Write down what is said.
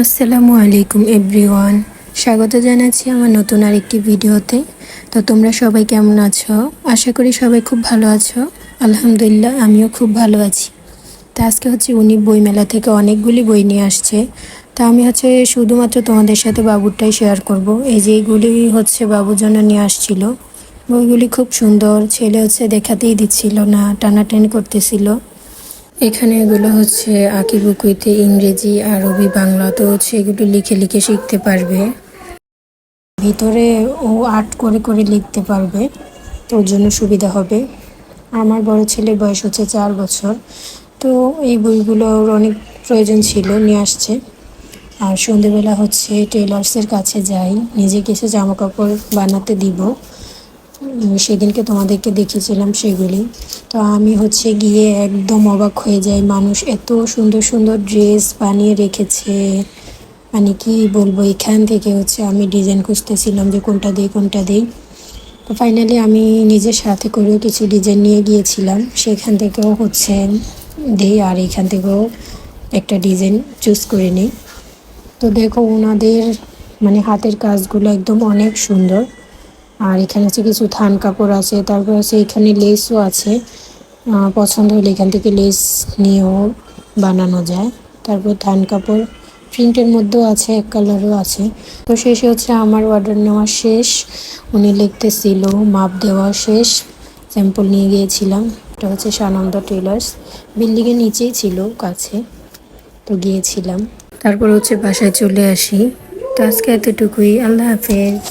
আসসালামু আলাইকুম এভরিওয়ান। স্বাগত জানাচ্ছি আমার নতুন আরেকটি ভিডিওতে। তো তোমরা সবাই কেমন আছো? আশা করি সবাই খুব ভালো আছো। আলহামদুলিল্লাহ, আমিও খুব ভালো আছি। তো আজকে উনি বইমেলা থেকে অনেকগুলি বই নিয়ে আসছে। তা আমি শুধুমাত্র তোমাদের সাথে বাবুরটাই শেয়ার করব। এই যে এইগুলি বাবুর জন্য নিয়ে আসছিল। বইগুলি খুব সুন্দর। ছেলে দেখাতেই দিচ্ছিল না, টানাটানি করতেছিল। এখানে এগুলো আঁকিবুকিতে ইংরেজি, আরবি, বাংলা। তো এগুলো লিখে লিখে শিখতে পারবে। ভিতরে ও আর্ট করে করে লিখতে পারবে, তো ওর জন্য সুবিধা হবে। আমার বড় ছেলের বয়স 4 বছর। তো এই বইগুলো ওর অনেক প্রয়োজন ছিল, নিয়ে আসছে। আর সন্ধেবেলা টেলার্সের কাছে যাই, নিজে কিছু জামা কাপড় বানাতে দিব। সেদিনকে তোমাদেরকে দেখিয়েছিলাম সেগুলি। তো আমি গিয়ে একদম অবাক হয়ে যাই, মানুষ এত সুন্দর সুন্দর ড্রেস বানিয়ে রেখেছে। মানে কি বলবো, এখান থেকে আমি ডিজাইন খুঁজতেছিলাম যে কোনটা দিই। তো ফাইনালি আমি নিজের সাথে করেও কিছু ডিজাইন নিয়ে গিয়েছিলাম, সেখান থেকেও দিই, আর এখান থেকেও একটা ডিজাইন চুজ করে নিই। তো দেখো ওনাদের হাতের কাজগুলো একদম অনেক সুন্দর। আর এখানে কিছু থান কাপড় আছে, তারপর এখানে লেসও আছে। পছন্দ হলে এখান থেকে লেস নিয়েও বানানো যায়। তারপর থান কাপড় প্রিন্টের মধ্যেও আছে, এক কালারও আছে। তো শেষে আমার অর্ডার নেওয়া শেষ, উনি লিখতেছিল, মাপ দেওয়া শেষ, স্যাম্পল নিয়ে গিয়েছিলাম। এটা সানন্দা টেলার্স, বিল্ডিংয়ের নিচেই ছিল কাছে। তো গিয়েছিলাম, তারপর বাসায় চলে আসি। তো আজকে এতটুকুই। আল্লাহ হাফেজ।